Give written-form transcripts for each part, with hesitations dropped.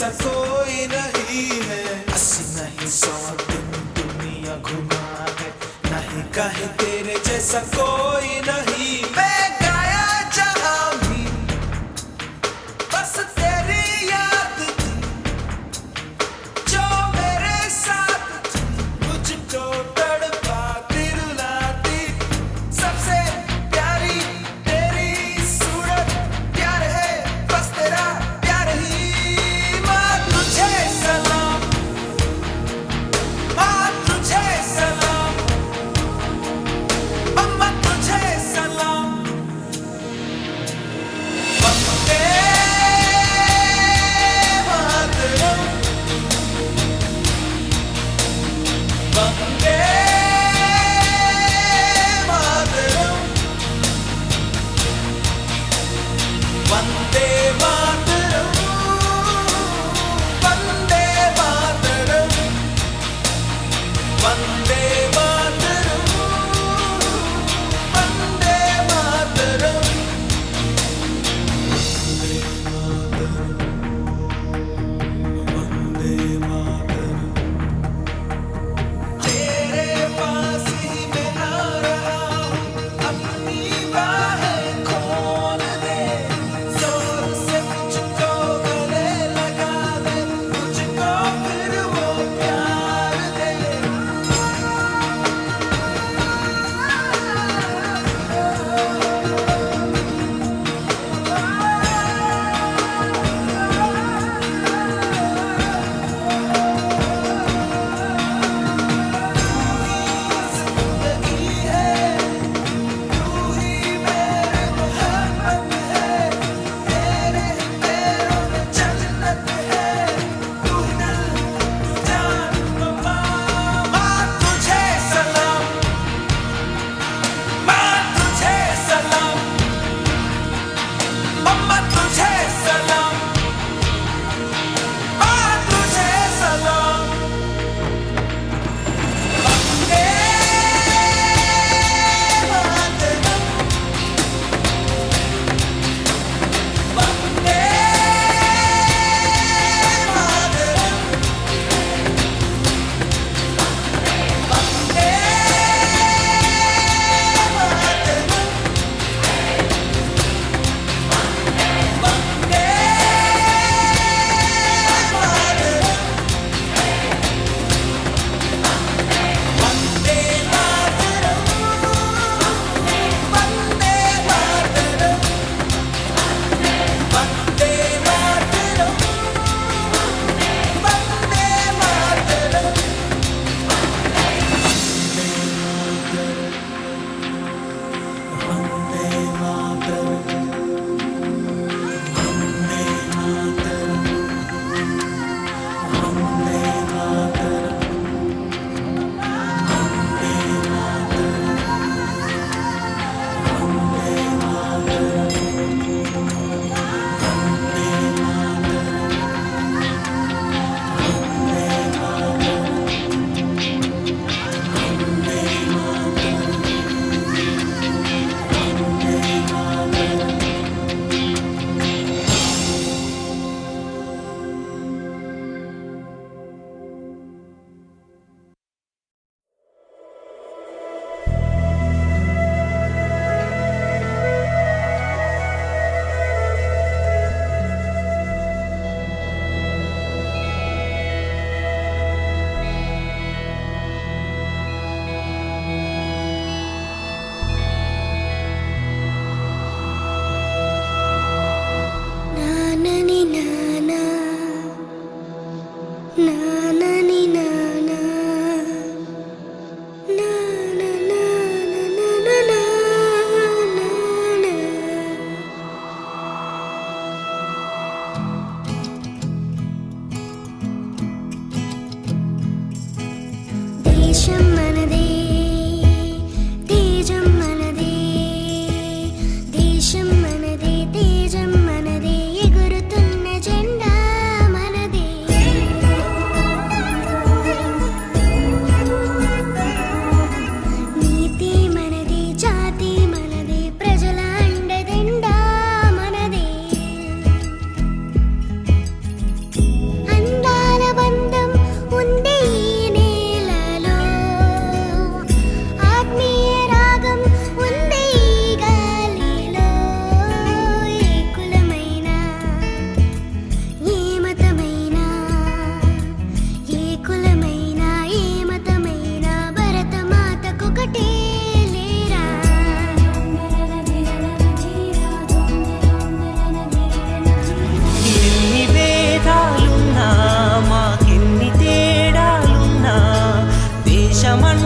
जैसा कोई नहीं है। 80 नहीं 100 दिन दुनिया घुमा है, नहीं कहीं तेरे जैसा कोई नहीं। मैं गाया जहां भी बस तेरी याद थी, जो मेरे साथ थी मुझको तड़पाती रुलाती। सबसे प्यारी तेरी सूरत, प्यार है बस तेरा प्यार ही। माँ तुझे सलाम, माँ तुझे सलाम, मम्मा तुझे सलाम।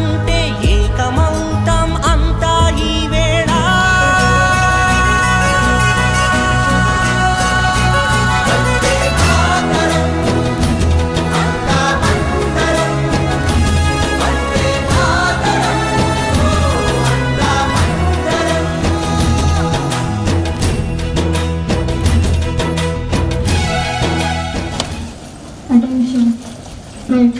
అంటే ఏకమౌతాం అంతా ఈ వేళ. Attention. Wait.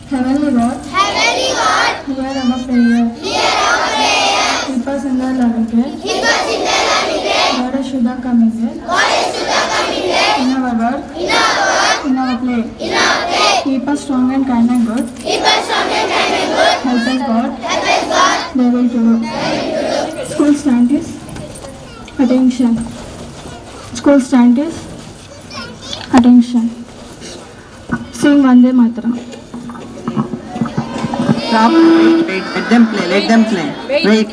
Heavenly God. Heavenly God, Hear our prayer. hear our prayer. Keep us in the loving care. Keep us in the loving care. Goddess Shuddha coming here. Goddess Shuddha coming there. In our work. In our work, In our play. in our play. Keep us strong and kind and good. Keep us strong and kind and good. Help us God. Help us God. They will to do. School stand is. Attention. School stand is. Attention. Sing Vande Mataram. Stop. Wait. Let them play. Let them play. Wait.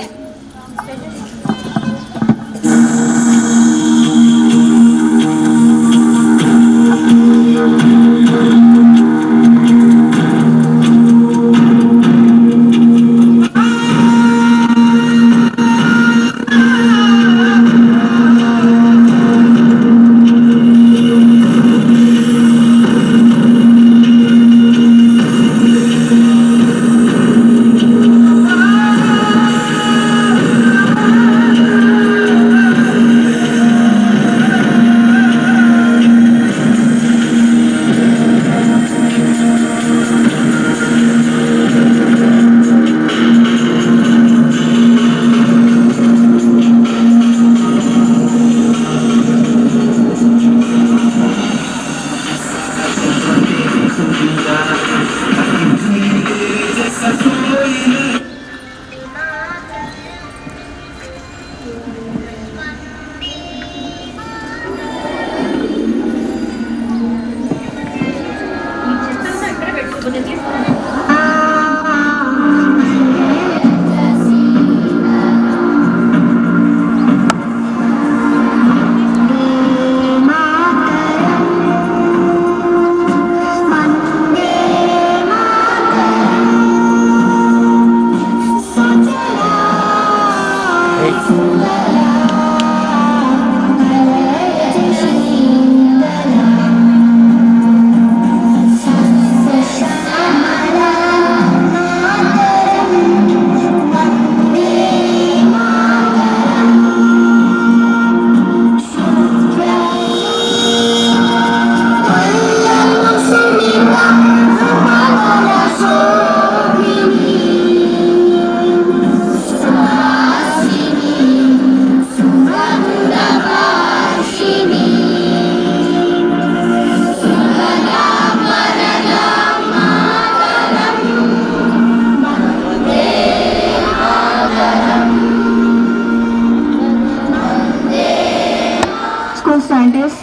School scientists.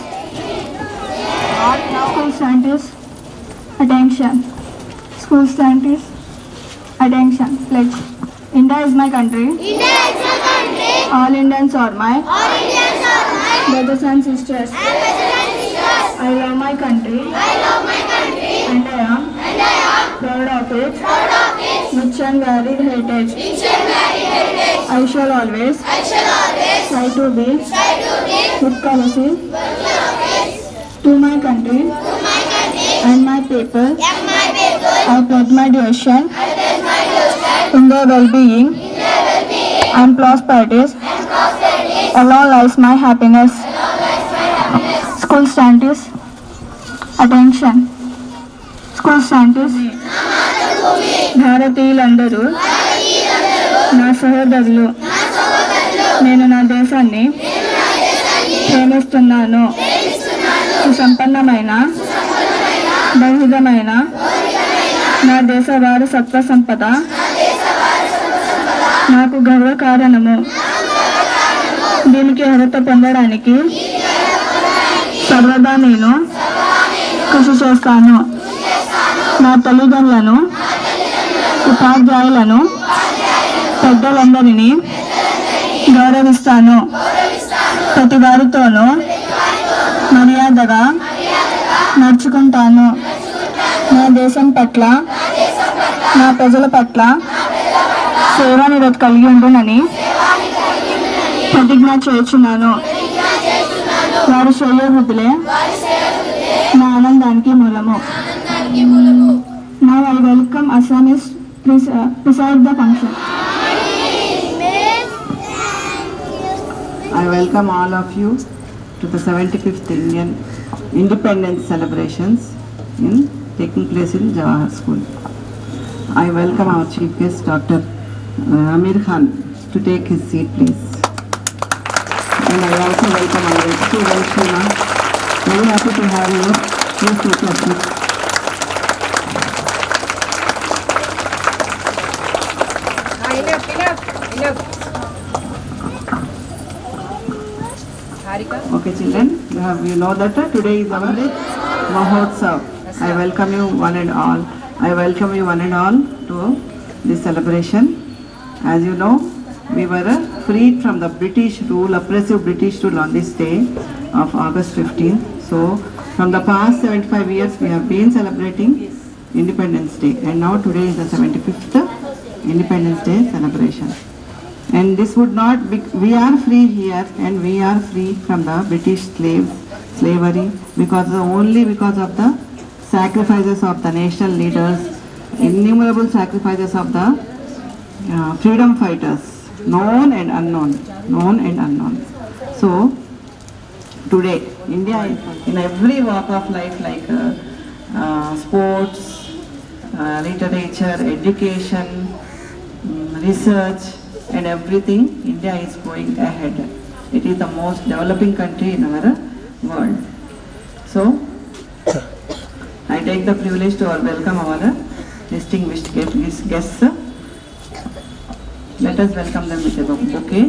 School scientists. Attention. School scientists. Attention. Pledge. India is my country. India is my country. All Indians are my All Indians are my brothers and sisters. brothers and sisters. I love my country I love my country and I am and I am proud of it, proud of its rich and varied heritage. rich and varied heritage. I shall always I shall always try to be try to be with courtesy service to my country to my country and my people. and my people. I pledge my devotion I pledge my devotion in their well-being in their well-being and prosperities. and prosperity. Along lies my happiness. School scientists. Attention. School scientists. భారతీయులందరూ నా సహోదరులు. నేను నా దేశాన్ని ప్రేమిస్తున్నాను. సుసంపన్నమైన బహువిధమైన నా దేశ వారసత్వ సంపద నాకు గర్వ కారణము. దీనికి అర్హత పొందడానికి సర్వదా నేను కృషి చేస్తాను. నా తల్లిదండ్రులను, ఉపాధ్యాయులను, పెద్దలందరినీ గౌరవిస్తాను. ప్రతి వారితోనూ మర్యాదగా నడుచుకుంటాను. నా దేశం పట్ల, నా ప్రజల పట్ల సేవానిరతి కలిగి ఉండునని ప్రతిజ్ఞ చేయుచున్నాను. వారి శ్రేయోభివృద్ధులే నా ఆనందానికి మూలము. Now I welcome Assamese preside the function. I welcome all of you to the 75th Indian Independence celebrations taking place in Jawahar School. I welcome our chief guest, Dr. Amir Khan, to take his seat, please. And I also welcome our student Shima. Very happy to have you. Please take your seat. Okay, children, you know that today is Amrit Mahotsav. I welcome you one and all. I welcome you one and all to this celebration. As you know, we were freed from the British rule, oppressive British rule on this day of August 15th. So, from the past 75 years, we have been celebrating Independence Day, and now today is the 75th Independence Day celebration. And this would not be, we are free here and we are free from the British slavery only because of the sacrifices of the national leaders, innumerable sacrifices of the freedom fighters, known and unknown. So today India in every walk of life, like sports, literature, education, research and everything, India is going ahead. It is the most developing country in our world. So I take the privilege to welcome our distinguished guests. Let us welcome them with a bouquet.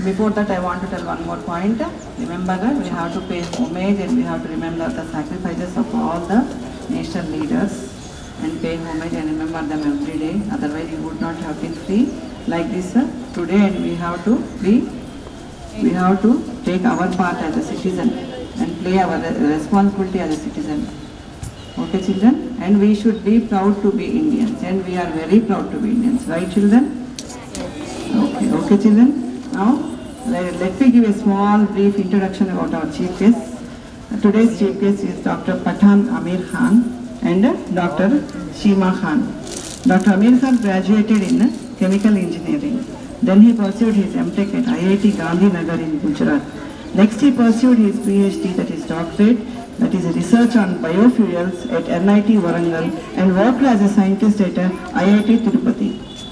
Before that, I want to tell one more point. Remember that we have to pay homage and we have to remember the sacrifices of all the national leaders and pay homage and remember them every day. Otherwise, you would not have been free like this today. And we have to take our part as a citizen and play our responsibility as a citizen. Okay, children? And we should be proud to be Indians, and we are very proud to be Indians, right, children? Okay, children. Now, let me give a small brief introduction about our chief guest. Today's chief guest is Dr. Pathan Amir Khan and Dr. Shima Khan. Dr. Amir Khan graduated in chemical engineering. Then he pursued his MTech at IIT Gandhinagar in Gujarat. Next he pursued his PhD, that is doctorate, that is research on biofuels at NIT Warangal, and worked as a scientist at IIT Tirupati.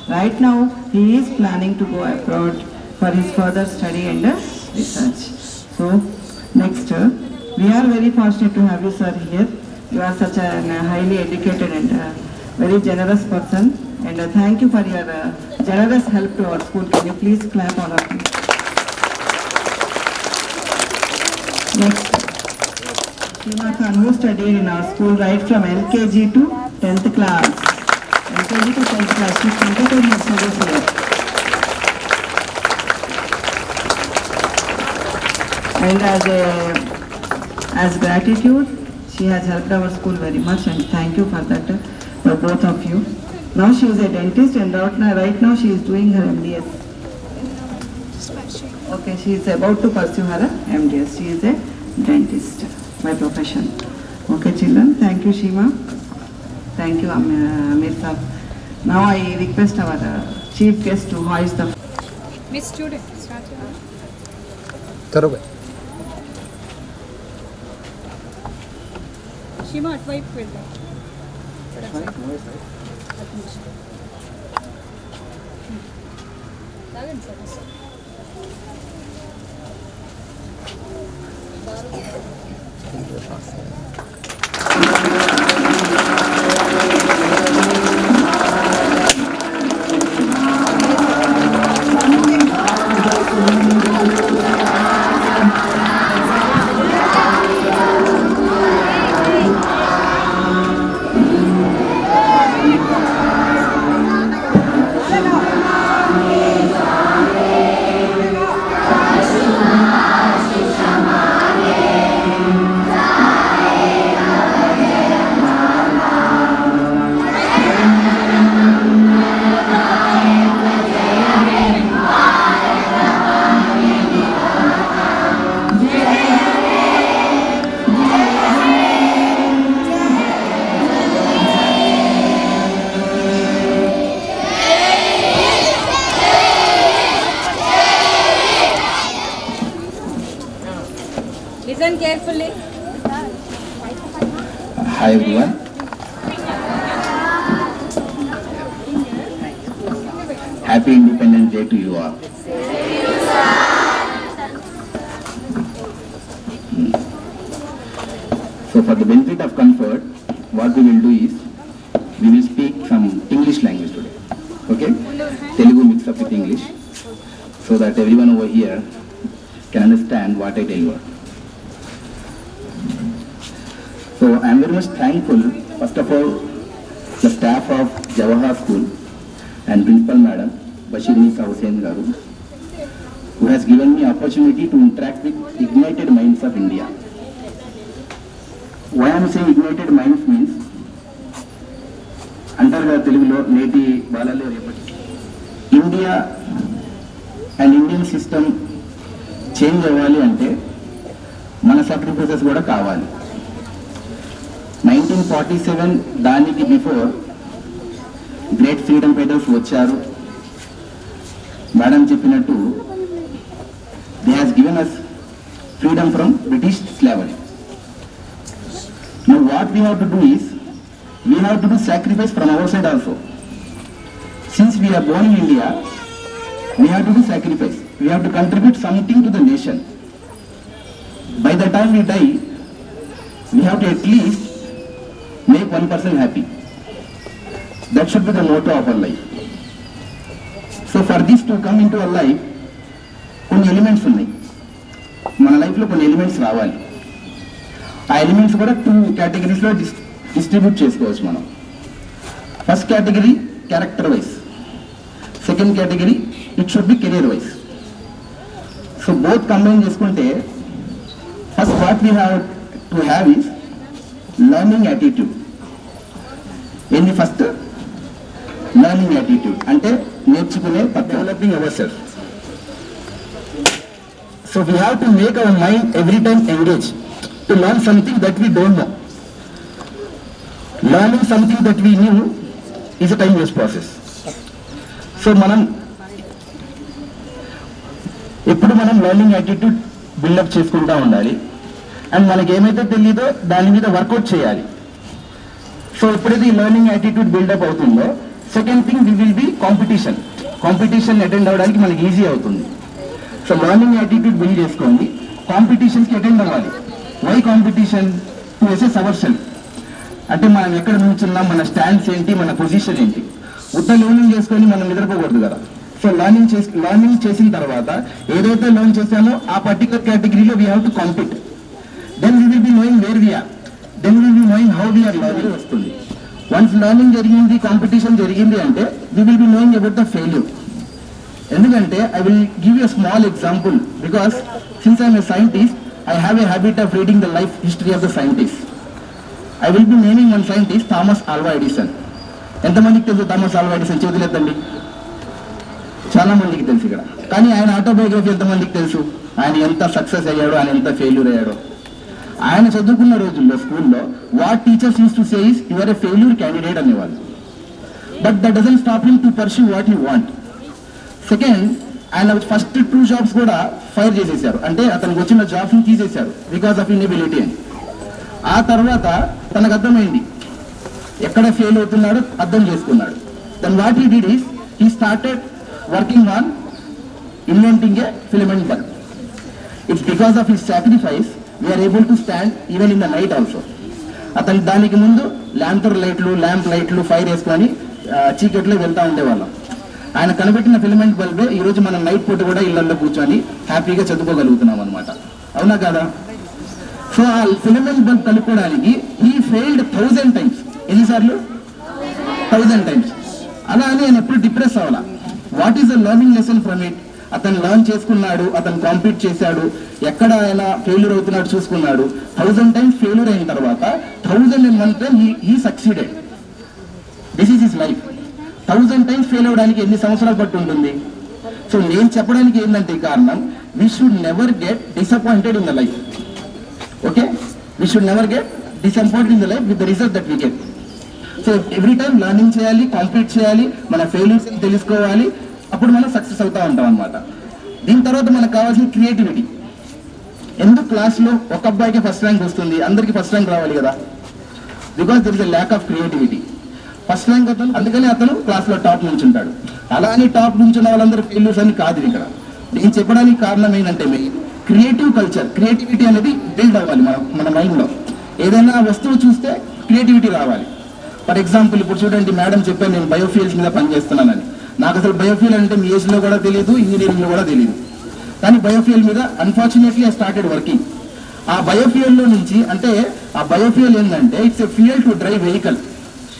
Right now he is planning to go abroad for his further study and research. So next, we are very fortunate to have you, sir, here. You are such a highly educated and very generous person, and thank you for your generous help to our school. Can you please clap all of you? Next, Shima Khan, who studied in our school right from LKG to 10th class. LKG to 10th class, she completed her service here. And as gratitude, she has helped our school very much, and thank you for that, for both of you. Now she is a dentist, and right now she is doing her MDS. Okay, she is about to pursue her MDS. She is a dentist by profession. Okay, children, thank you, Shima. Thank you, Amir Saab. Now I request our chief guest to hoist the... Miss Student, start your... करो भाई. Shima, అటువైపు వెళ్దాం. తాగండి sir. Happy Independence Day to you all. So for the benefit of comfort, what we will do is, we will speak some English language today. Okay? Telugu mixed up with English, so that everyone over here can understand what I tell you. So I am very much thankful, first of all, the staff of Jawahar School and Principal Madam Bashirnisa Hussain Garu, who has given me opportunity to interact with ignited minds of India. Why I am saying ignited minds means, అంటారుగా తెలుగులో నేటి బాలలే రేపటి. India and Indian system change అవ్వాలి అంటే మన sacrifices కూడా కావాలి. 1947 దానికి బిఫోర్ గ్రేట్ ఫ్రీడమ్ ఫైటర్స్ వచ్చారు. మేడం చెప్పినట్టు they has given us freedom from British slavery. Now what we have to do is, we have to do sacrifice from our side also. Since we are born in India, we have to do sacrifice. We have to contribute something to the nation. By the time we die, we have to at least make one person happy. That should be the motto of our life. So for this to come into our life, కొన్ని elements ఉన్నాయి మన లైఫ్లో, కొన్ని elements రావాలి. ఆ elements కూడా 2 కేటగిరీస్లో distribute చేసుకోవచ్చు మనం. First category character wise, second category it should be career wise. So both combine చేసుకుంటే, first what we have to have is learning attitude. ఏంది ఫస్ట్? లర్నింగ్ యాటిట్యూడ్ అంటే నేర్చుకునే developing our self. So we have to make our mind every time engage to learn something that we don't know. Learning something that we knew is a time-based process. So మనం ఎప్పుడు learning attitude buildup చేసుకుంటూ ఉండాలి. And మనకి ఏమైతే తెలియదో దాని మీద work out చేయాలి. సో ఎప్పుడైతే ఈ లర్నింగ్ యాటిట్యూడ్ బిల్డప్ అవుతుందో, second thing we will be competition attend అవ్వడానికి మనకి ఈజీ అవుతుంది. సో లర్నింగ్ యాటిట్యూడ్ బిల్డ్ చేసుకోండి, కాంపిటీషన్స్కి అటెండ్ అవ్వాలి. Why competition? To assess our self. అంటే మనం ఎక్కడ నుంచున్నాం, మన స్టాండ్స్ ఏంటి, మన పొజిషన్ ఏంటి. ఉత్త లర్నింగ్ చేసుకొని మనం నిద్రపోకూడదు కదా. సో లర్నింగ్ చేసిన తర్వాత ఏదైతే లర్న్ చేసామో ఆ పర్టికులర్ కేటగిరీలో we have to compete. Then we will be knowing where we are, then will be knowing how we are learning వస్తుంది. వన్స్ లర్నింగ్ జరిగింది, కాంపిటీషన్ జరిగింది అంటే we will be knowing about the failure. ఎందుకంటే I will give you small example, because since I'm a scientist, I have a habit of reading the life history of the scientists. I will be naming one scientist, Thomas Alva Edison. ఎంతమందికి తెలుసు Thomas Alva Edison? చేతులెత్తండి. చాలా మందికి తెలుసు ఇక్కడ. కానీ ఆయన autobiography ఎంతమందికి తెలుసు? ఆయన ఎంత సక్సెస్ అయ్యాడో, ఆయన ఎంత ఫెయిల్యూర్ అయ్యాడో. ఆయన చదువుకున్న రోజుల్లో స్కూల్లో what teachers use to say is you are a failure candidate అనేవాళ్ళు. But that doesn't stop him to pursue what you want. Second, ఆయన ఫస్ట్ 2 జాబ్స్ కూడా ఫైర్ చేసేసారు, అంటే అతనికి వచ్చిన జాబ్స్ని తీసేశారు బికాస్ ఆఫ్ ఇన్ఎబిలిటీ అని. ఆ తర్వాత తనకు అర్థమైంది ఎక్కడ ఫెయిల్ అవుతున్నాడో అర్థం చేసుకున్నాడు. Then what he did is he started working on inventing a filament bulb. It's because of his sacrifice we are able to stand even in the night also. అతను దానికి ముందు ల్యాంప్ లైట్లు ఫైర్ వేసుకొని చీకట్లో వెళ్తూ ఉండేవాళ్ళం. ఆయన కనిపెట్టిన ఫిలమెంట్ బల్బే ఈరోజు మనం నైట్ పూట కూడా ఇళ్లలో కూర్చొని హ్యాపీగా చదువుకోగలుగుతున్నాం అనమాట. అవునా కదా? సో ఆ ఫిలమెంట్ బల్బ్ కలుపుకోవడానికి హీ ఫెయిల్డ్ 1000 times. ఎన్నిసార్లు? 1000 times. అలా అని ఆయన ఎప్పుడు డిప్రెస్ అవ్వాలా. What is the learning lesson from it? అతను లర్న్ చేసుకున్నాడు, అతను కాంపీట్ చేశాడు, ఎక్కడ ఆయన ఫెయిల్యూర్ అవుతున్నాడు చూసుకున్నాడు. 1000 times ఫెయిల్యూర్ అయిన తర్వాత 1001 time he succeeded. This is his life. 1000 times fail అవ్వడానికి ఎన్ని సంవత్సరాలు పట్టు ఉంటుంది? సో నేను చెప్పడానికి ఏంటంటే కారణం, we should never get disappointed in the life. Okay, we should never get disappointed in the life with the result that we get. So every time learning చేయాలి, కాంపీట్ చేయాలి, మన ఫెయిల్యూర్స్ తెలుసుకోవాలి, అప్పుడు మనం సక్సెస్ అవుతూ ఉంటాం అనమాట. దీని తర్వాత మనకు కావాల్సిన క్రియేటివిటీ. ఎందుకు క్లాస్లో ఒక అబ్బాయికి ఫస్ట్ ర్యాంక్ వస్తుంది, అందరికీ ఫస్ట్ ర్యాంక్ రావాలి కదా? Because there is a lack of creativity. First rank అతను, అందుకని అతను క్లాస్లో టాప్ నుంచి ఉంటాడు. అలా అని టాప్ నుంచి ఉన్న వాళ్ళందరూ ఫెయిల్యూర్స్ అని కాదు ఇక్కడ. నేను చెప్పడానికి కారణం ఏంటంటే మెయిన్ క్రియేటివ్ కల్చర్, క్రియేటివిటీ అనేది బిల్డ్ అవ్వాలి మన మైండ్లో. ఏదైనా వస్తువు చూస్తే క్రియేటివిటీ రావాలి. ఫర్ ఎగ్జాంపుల్ ఇప్పుడు చూడండి, మేడం చెప్పాను నేను బయోఫ్యూయల్స్ మీద పనిచేస్తున్నానని. నాకు అసలు బయోఫ్యూయల్ అంటే మీ ఏజ్లో కూడా తెలియదు, ఇంజనీరింగ్లో కూడా తెలియదు. కానీ బయోఫ్యూయల్ మీద అన్ఫార్చునేట్లీ ఐ స్టార్టెడ్ వర్కింగ్. ఆ బయోఫ్యూయల్లో నుంచి అంటే ఆ బయోఫ్యూయల్ ఏంటంటే it's a fuel to drive vehicle.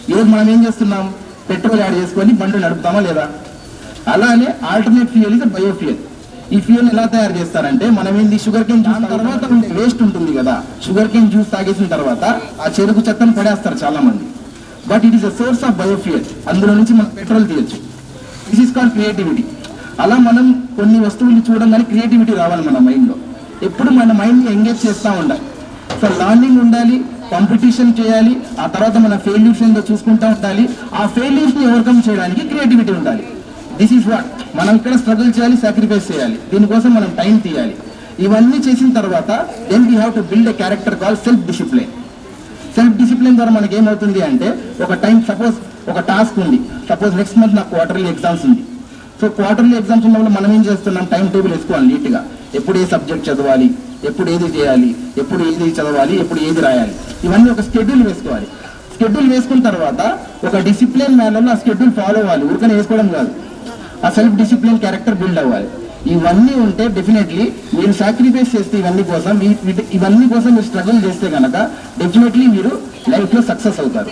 ఈరోజు మనం ఏం చేస్తున్నాం, పెట్రోల్ యాడ్ చేసుకొని బండ్లు నడుపుతామా లేదా? అలానే ఆల్టర్నేట్ ఫ్యూయల్ ఇస్ బయోఫ్యూయల్. ఈ ఫ్యూయల్ ఎలా తయారు చేస్తారంటే మనం ఏంది షుగర్ కేన్ జ్యూస్ తర్వాత ఉండే వేస్ట్ ఉంటుంది కదా, షుగర్ కేన్ జ్యూస్ తాగేసిన తర్వాత ఆ చెరుకు చెత్తను పడేస్తారు చాలా మంది. But it is a source of biofuel. అందులో నుంచి మనం పెట్రోల్ తీయచ్చు. This is called creativity. అలా మనం కొన్ని వస్తువులు చూడంగానే క్రియేటివిటీ రావాలి మన మైండ్లో. ఎప్పుడు మన మైండ్ని ఎంగేజ్ చేస్తూ ఉండాలి. సో లర్నింగ్ ఉండాలి, కాంపిటీషన్ చేయాలి, ఆ తర్వాత మన ఫెయిల్యూర్స్ ఏందో చూసుకుంటూ ఉండాలి. ఆ ఫెయిల్యూర్స్ని ఓవర్కమ్ చేయడానికి క్రియేటివిటీ ఉండాలి. దిస్ ఈజ్ వాట్ మనం ఇక్కడ స్ట్రగుల్ చేయాలి, సాక్రిఫైస్ చేయాలి, దీనికోసం మనం టైం తీయాలి. ఇవన్నీ చేసిన తర్వాత then we have to build a character call self discipline. Self discipline ద్వారా మనకి ఏమవుతుంది అంటే ఒక టైం, సపోజ్ ఒక టాస్క్ ఉంది, సపోజ్ నెక్స్ట్ మంత్ నాకు క్వార్టర్లీ ఎగ్జామ్స్ ఉంది. సో క్వార్టర్లీ ఎగ్జామ్స్ ఉన్నప్పుడు మనం ఏం చేస్తున్నాం, టైం టేబుల్ వేసుకోవాలి నీట్గా. ఎప్పుడు ఏ సబ్జెక్ట్ చదవాలి, ఎప్పుడు ఏది చేయాలి, ఎప్పుడు ఏది చదవాలి, ఎప్పుడు ఏది రాయాలి, ఇవన్నీ ఒక షెడ్యూల్ వేసుకోవాలి. షెడ్యూల్ వేసుకున్న తర్వాత ఒక డిసిప్లిన్ మేనర్లో ఆ షెడ్యూల్ ఫాలో అవ్వాలి. ఊరికనే వేసుకోవడం కాదు, ఆ సెల్ఫ్ డిసిప్లిన్ క్యారెక్టర్ బిల్డ్ అవ్వాలి. ఇవన్నీ ఉంటే డెఫినెట్లీ మీరు సాక్రిఫైస్ చేస్తే ఇవన్నీ కోసం మీరు స్ట్రగుల్ చేస్తే కనుక డెఫినెట్లీ మీరు లైఫ్లో సక్సెస్ అవుతారు.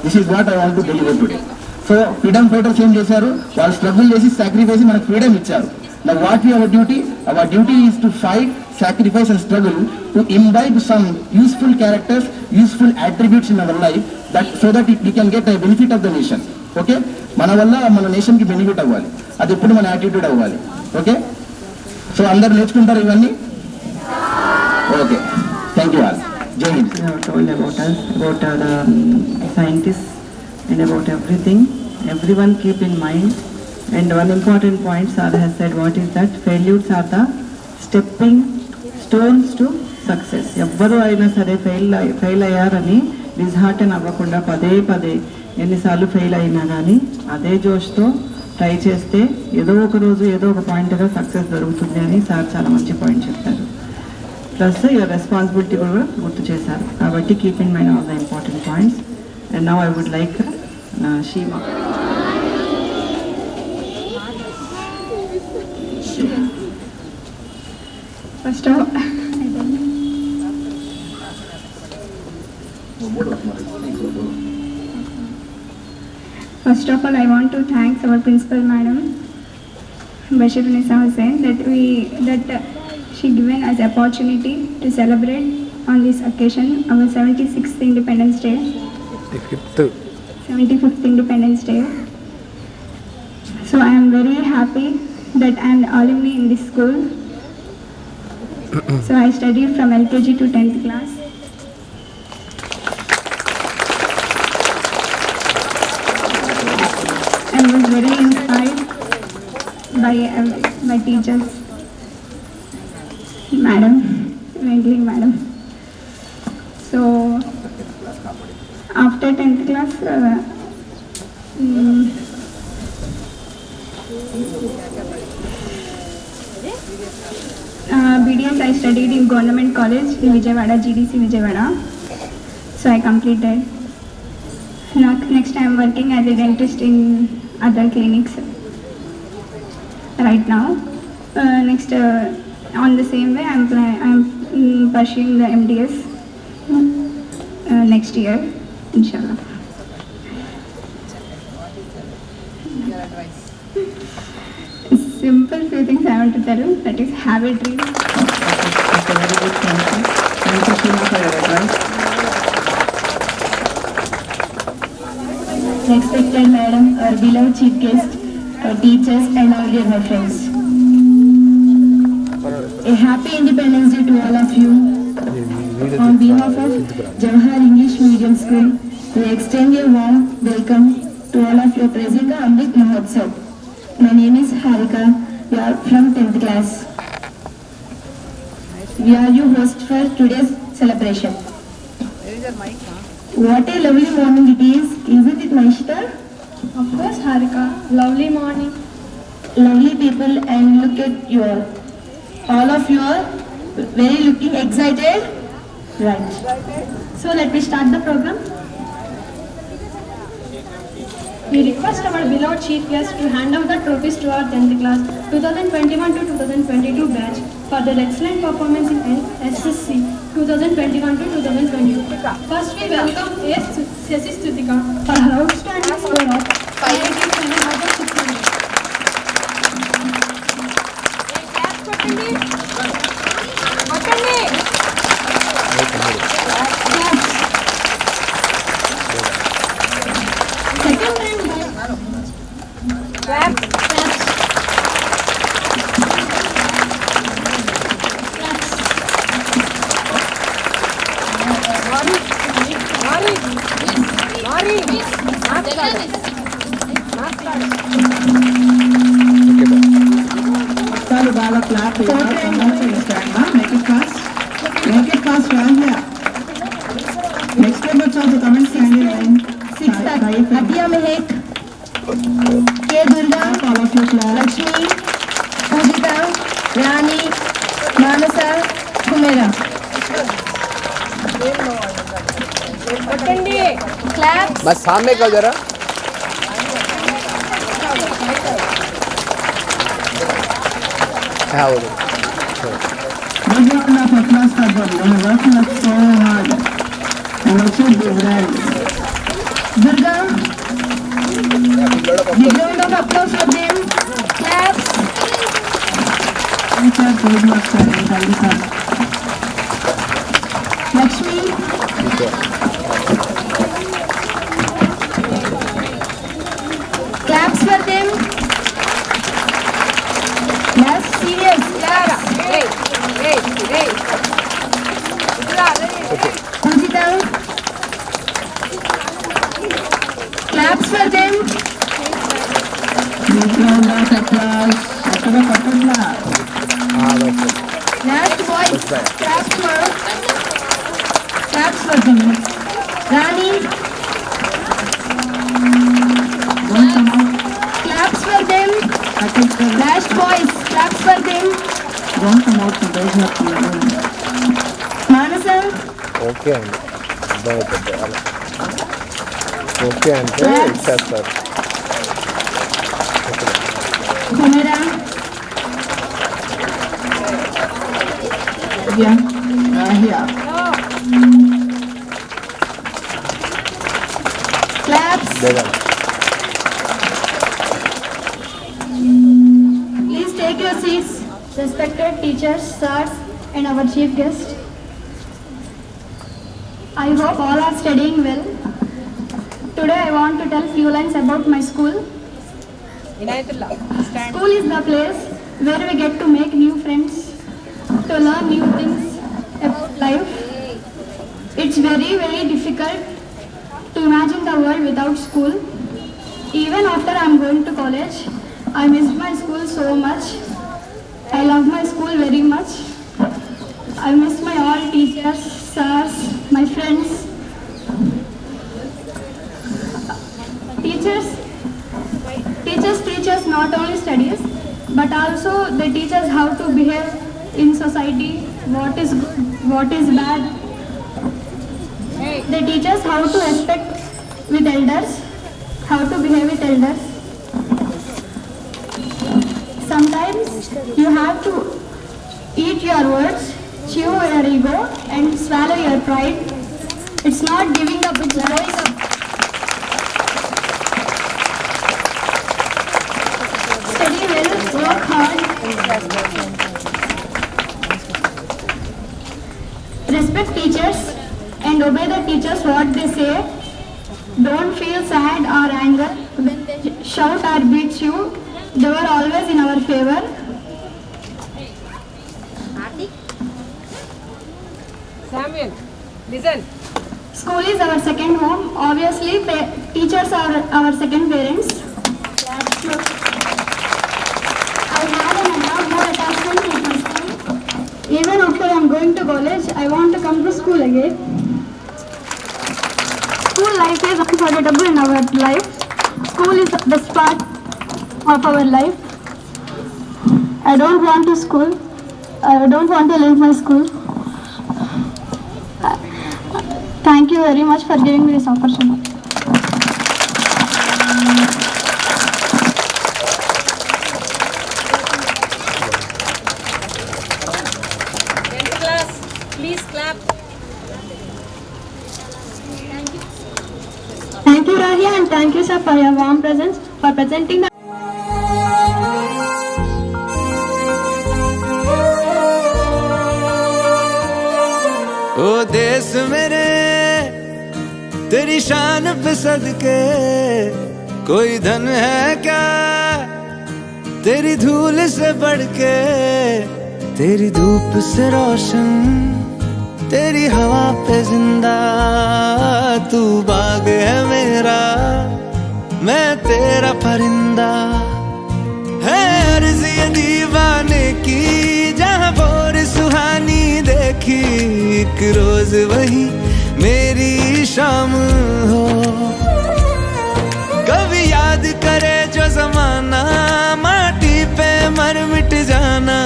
This is what I want to deliver today. So freedom fighters ఏం చేశారు, వాళ్ళు స్ట్రగుల్ చేసి సాక్రిఫైస్ మనకు ఫ్రీడమ్ ఇచ్చారు. Now what is our duty? Our duty is to fight, sacrifice and struggle to imbibe some useful characters, useful attributes in our life, that so that we can get a benefit of the nation. Okay? మన వల్ల మన నేషన్కి benefit అవ్వాలి, అది ఎప్పుడు మన attitude అవ్వాలి. Okay, so అందరు నేర్చుకుంటారు ఇవన్నీ. Okay, thank you all. జై Hind. You have told about us, about the scientists and about everything. Everyone keep in mind. And one important point Sir has said, what is that? Failures are the stepping stones to success. ఎవ్వరు అయినా సరే fail అయ్యారని డిస్హార్టన్ అవ్వకుండా పదే ఎన్నిసార్లు fail అయినా కానీ అదే జోష్తో ట్రై చేస్తే ఏదో ఒక రోజు ఏదో ఒక పాయింట్గా సక్సెస్ దొరుకుతుంది అని సార్ చాలా మంచి పాయింట్ చెప్తారు. ప్లస్ యువర్ రెస్పాన్సిబిలిటీ కూడా గుర్తు చేశారు. కాబట్టి keep in mind all the important points. And now I would like Sheema. First of all, I want to thank our principal madam, Bashir Nisa Hussain, that she given us opportunity to celebrate on this occasion our 76th Independence Day. 75th Independence Day. So I am very happy that I am the alumni in this school. So I studied from LKG to 10th class. And was very inspired by teachers, madam, Wengling madam. So after 10th class, BDS I studied in Government College in Vijayawada, GDC Vijayawada. So I completed. Next I am working as a dentist in other clinics right now. Next on the same way I am pursuing the MDS next year, inshallah. Simple few things I want to tell you, that is have a dream. That's a very good thank you. Thank you Shima for your advice. Respected madam, our beloved chief guest, our teachers and all dear my friends. A happy Independence Day to all of you. On behalf of Jawahar English Medium School, we extend a warm welcome to all of you present the Amrit Mahotsav. My name is Harika. We are from 10th class. We are your host for today's celebration. What a lovely morning it is, isn't it, Maishita? Of course, Harika. Lovely morning. Lovely people, and look at you all. All of you are very looking excited. Right. So let me start the program. We request our beloved chief guest to hand out the trophies to our 10th class 2021 to 2022 batch for their excellent performance in SSC 2021 to 2022. First, we welcome A. Sesi Stutika for her outstanding score of 587 out of 600. Second rank Sorry, Bala, clap. You have come also in stand, huh? Make it fast. Make it fast, Rahya. Next time, also come and stand in line. Sixth, Adya Mehek, K. Durga, All of you clap. Lakshmi, Pujita, Rani, Manasa, Kumera. Clap. बस सामने का जरा हाँ बोलो Good job, now for class third one. You have worked so hard. And also the brand. Durga. Big round of applause for them. Claps. Thank you, good luck, sir. Thank you, sir. Lakshmi. Claps for them. Last serious. Pujita. Claps for them. Big round of applause. After the class. हाँ बस Last voice. Claps for them. Rani. Don't come out. Claps for them. Patrick, sir. Last voice. Claps for them. Don't come out. So there's no problem. Manasa. Okay అండి అర్థమవుతుంది అలా okay అంటే ఇచ్చేస్తారు Kumera. Yeah. Here. Claps. లేదండి Please take your seats, respected teachers, sirs, and our chief guest. I hope all are studying well. Today I want to tell few lines about my school. School is the place where we get to make new friends, to learn new things about life. It's very, very difficult to imagine the world without school. Even after I'm going to college, I miss my school so much. I love my school very much. I miss my all teachers, sirs, my friends. Teachers teach us not only studies, but also they teach us how to behave in society, what is good, what is bad. They teach us how to respect with elders, how to behave with elders. Sometimes you have to eat your words, chew your ego, and swallow your pride. It's not giving up, it's growing up. Study well, work hard. Respect teachers and obey the teachers what they say. Don't feel sad or anger when they shout or beat you. They were always in our favor. Samuel, listen. School is our second home. Obviously, teachers are our second parents. I have and I have more attachment with my school. Even after I am going to college, I want to come to school again. School life is unforgettable in our life. School is the best part of our life. I don't want to school. I don't want to leave my school. Thank you very much for giving me this opportunity. Tenth class, please clap. Thank you, Rahia, and thank you, sir, for your warm presence, for presenting the ओ देश मेरे तेरी शान पे सदके कोई धन है क्या तेरी धूल से बढ़ के तेरी धूप से रोशन तेरी हवा पे जिंदा तू बाग है मेरा मैं तेरा परिंदा है अर्ज़ ये दीवाने की जहाँ बोर सुहानी देखी एक रोज वही मेरी शाम हो कभी याद करे जो जमाना माटी पे मर मिट जाना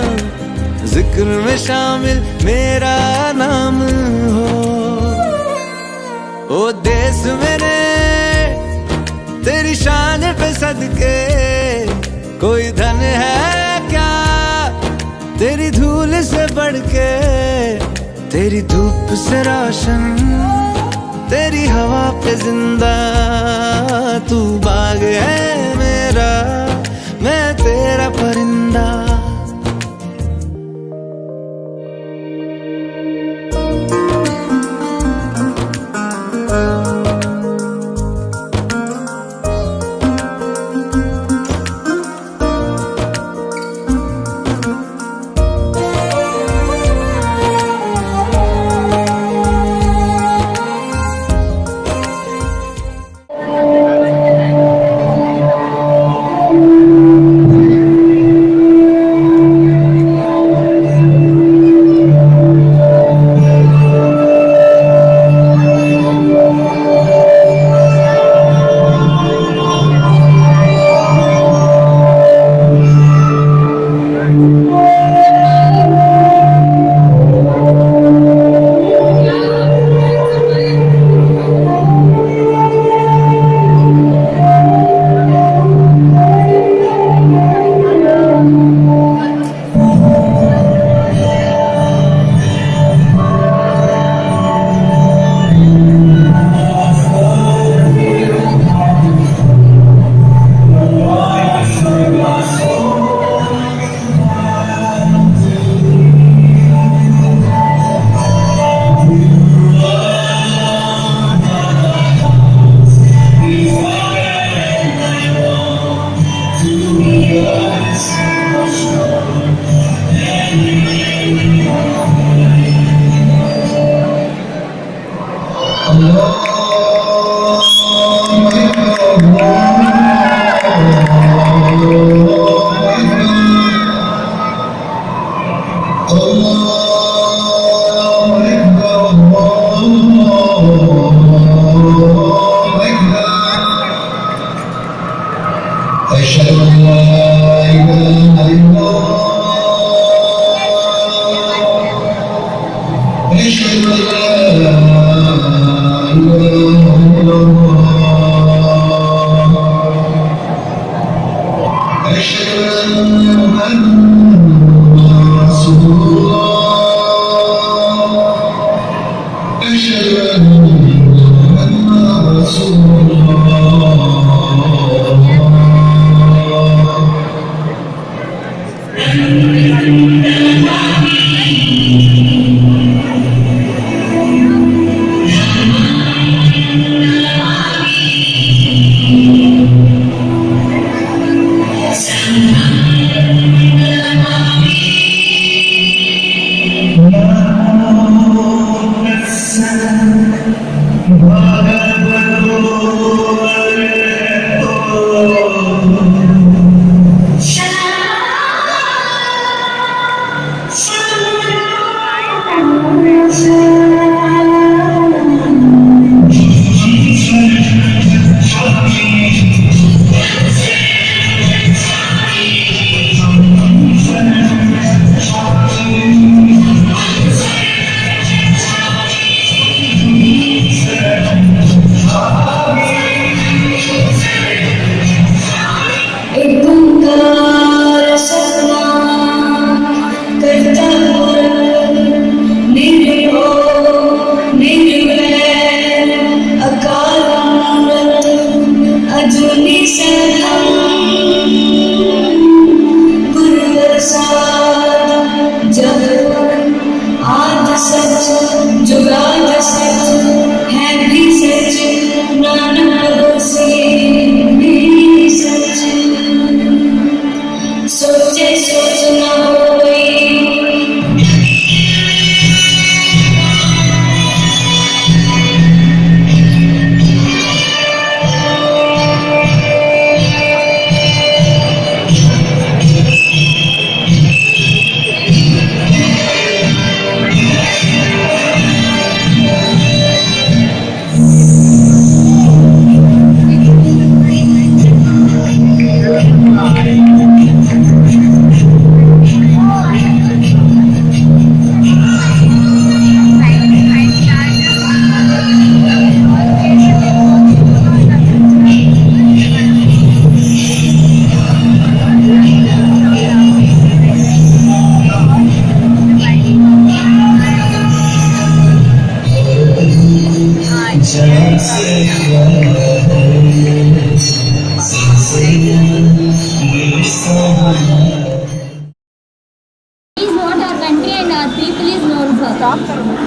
जिक्र में शामिल मेरा नाम हो ओ देश मेरे तेरी शान पे सदके कोई धन है क्या तेरी धूल से बढ़ के तेरी धूप से रोशन तेरी हवा पे जिंदा तू बाग है मेरा मैं तेरा परिंदा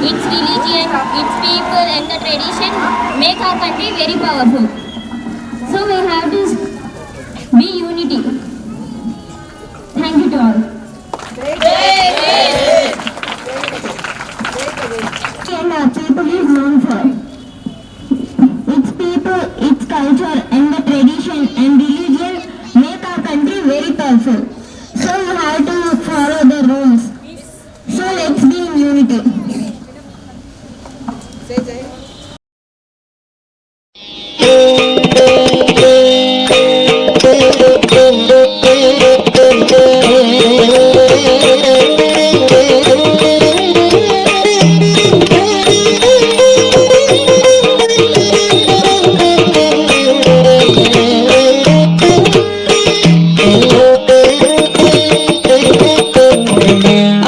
Its religion, its people and the tradition make our country very powerful. So we have to be unity. Thank you to all. And our people is known for. Its people, its culture and the tradition and religion make our country very powerful. So we have to follow the rules. So let's be in unity.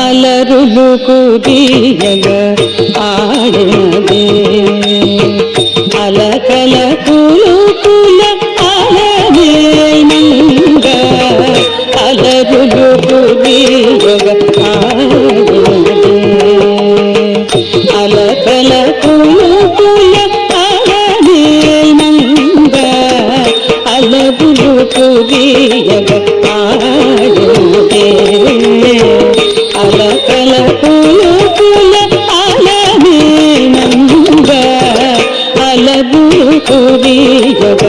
అలరులు కుదియగ ఆడదే అలకల కులుకుల అలవేనంగ అలరులు కుదియగ ఆడదే అలకల కులుకుల అలవేనంగ అలరులు కుదియగ ఆడదే అలకల కులుకుల అలవేనంగ అలబులు కురియగ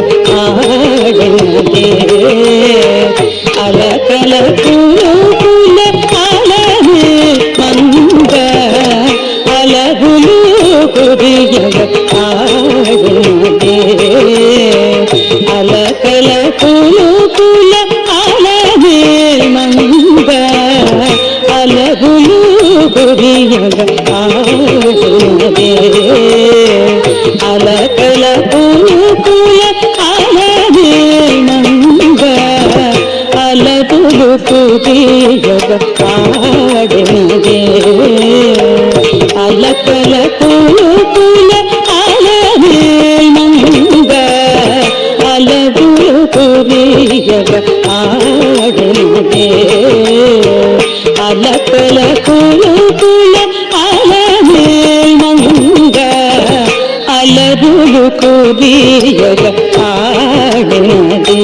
ఆడదే అలకల కులుకుల అలవేనంగ అలబులు కురియగ ఆడదే అలకల కులుకుల అలవేనంగ అలబులు కురియగ ఆడదే అలకల కులుకుల అలవేనంగ అలబులు కురియగ ఆడదే అలకల కులుకుల అలవేనంగ అలబులు కురియగ ఆడదే అలకల కులుకుల అలవేనంగ అలరులు కురియగ ఆడదే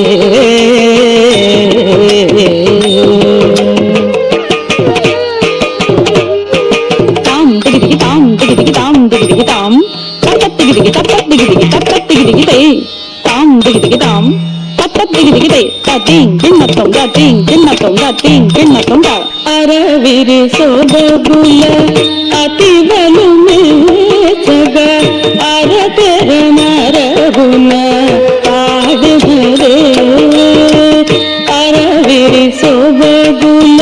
తాం దిగి తాం దిగి తాం దిగి తాం తప్పదిగి తప్పదిగి తప్పదిగి తాం దిగి తాం తప్పదిగి తటింగ్ కిన్నతం తటింగ్ కిన్నతం తటింగ్ కిన్నతం అరవిరి సోదగుల అతివలు మేచగ అరతెర నరగున ఆడరే అరవిరి సోదగుల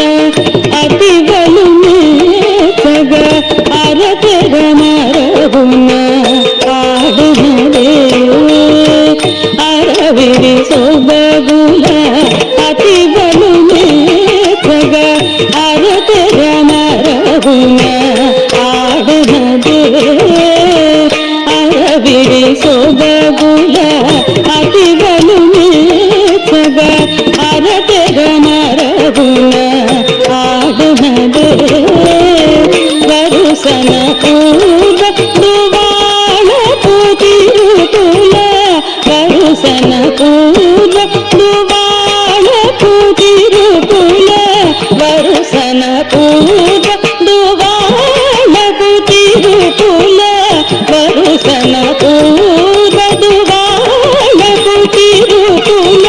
అతివలు మేచగ అరతెర నరగున ఆడరే అరవిరి సోదగుల అతివలు మేచగ అరతెర నరగున ఆడదే అరవిరి సోదగుల అతివలు పూర్వదువాలకు తిరుపుల వరుసన పూర్వదువాలకు తిరుపుల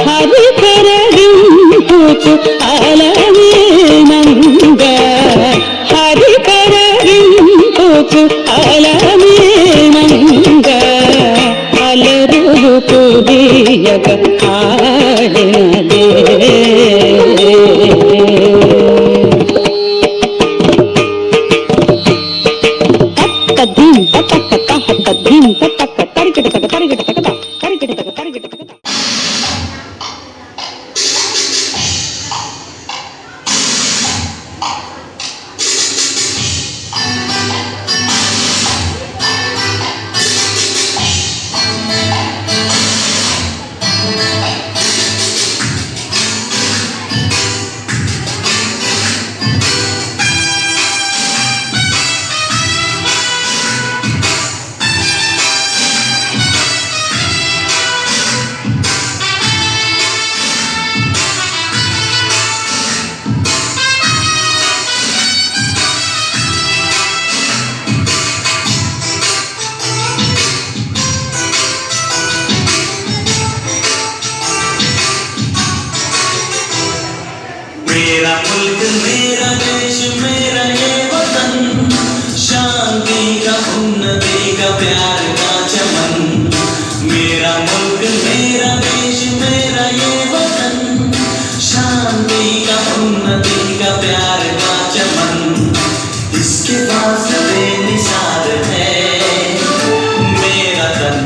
హరి కరగింపుచు అలమేనంగ హరి కరగింపుచు అలమేనంగ అలరుగు కుదియక ఆడినదే తక్కదీం తక్క తక్కదీం తక్క తరికిట తక్క తరికిట తక్క తరికిట తక్క తరికిట తక్క मेरा मुल्क मेरा देश मेरा ये वतन शांति का उन्नति का प्यार का चमन मेरा मुल्क मेरा देश मेरा ये वतन शांति का उन्नति का प्यार का चमन इसके पास बेनिसार है मेरा तन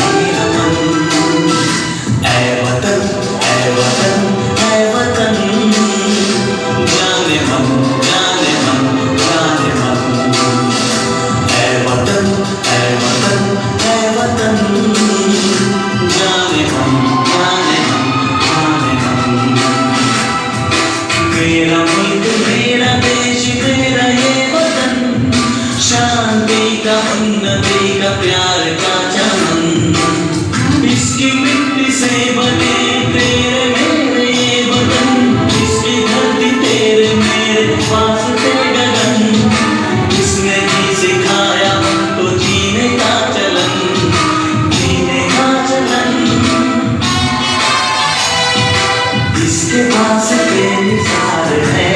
मेरा मन ऐ वतन ऐ वतन जाने मन जाने मन जाने मन ऐ वतन ऐ वतन ऐ वतन जाने मन जाने मन जाने मन मेरा मुल्क मेरा देश मेरा ये वतन शांति का उन्नति का प्यार का चमन इसकी मिट्टी से बने तेरे मेरे ये वतन इसकी धरती तेरे मेरे वास्ते गगन इसने ही सिखाया हमको जीने का चलन जीने का चलन इसके पास बेनिसार है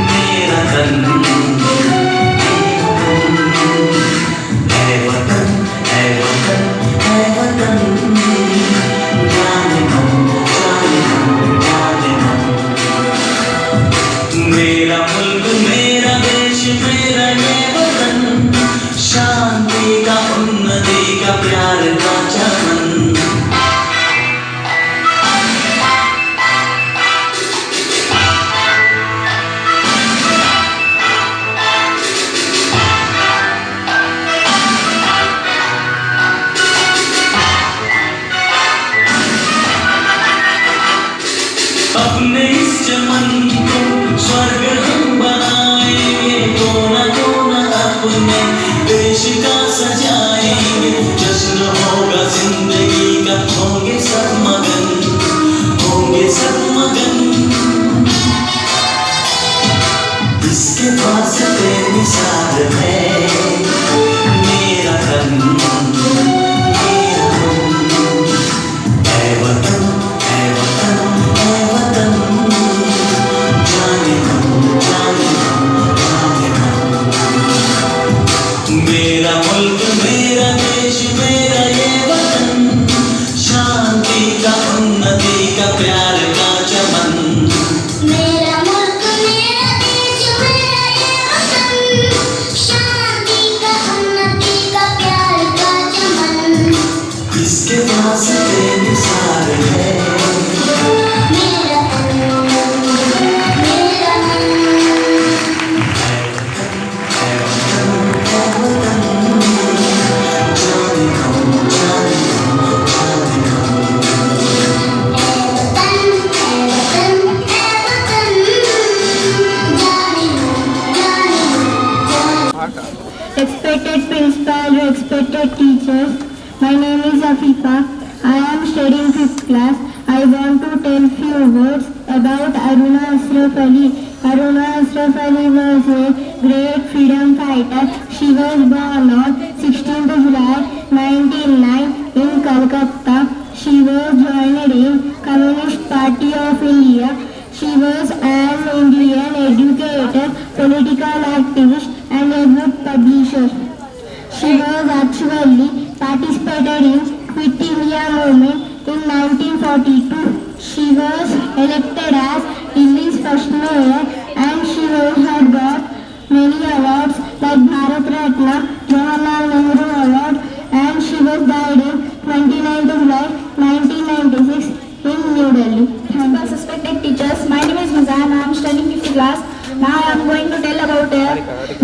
मेरा तन ऐ वतन ऐ वतन ऐ वतन जाने मन जाने मन जाने मन मेरा मुल्क मेरा देश मेरा ये वतन शांति का उन्नति का प्यार का चमन अपने इस चमन को स्वर्ग हम बनाएंगे कोना कोना अपने देश का सजाएंगे जश्न होगा जिंदगी का होंगे सब मगन होंगे सब मगन इसके पास बेमिसाल है मेरा तन मेरा मन ऐ वतन ऐ वतन ऐ वतन जाने मन जाने मन जाने मन मेरा मुल्क मेरा देश मेरा ये वतन शांति का उन्नति का प्यार का चमन मेरा मुल्क मेरा देश मेरा ये वतन शांति का उन्नति का प्यार का चमन इसके पास बेमिसाल है मेरा तन मेरा मन ऐ वतन ऐ वतन जाने मन जाने मन जाने मन Respected principal, respected teachers, my name is Afifa. I am studying 5th class. I want to tell few words about Aruna Ashraf Ali. Aruna Ashraf Ali was a great freedom fighter. She was born on 16th July 1909 in Calcutta. She was joined in Communist Party of India. She was an Indian educator, political activist and a book publisher. She was actually participated in Quit India movement in 1942. She was elected as Delhi's first mayor and she had got many awards like Bharat Ratna, Jawaharlal Nehru Award, and she was died in 29th July 1996 in New Delhi. Thank you, respected teachers. My name is Mizan. I am studying 5th class. Now I am going to tell about a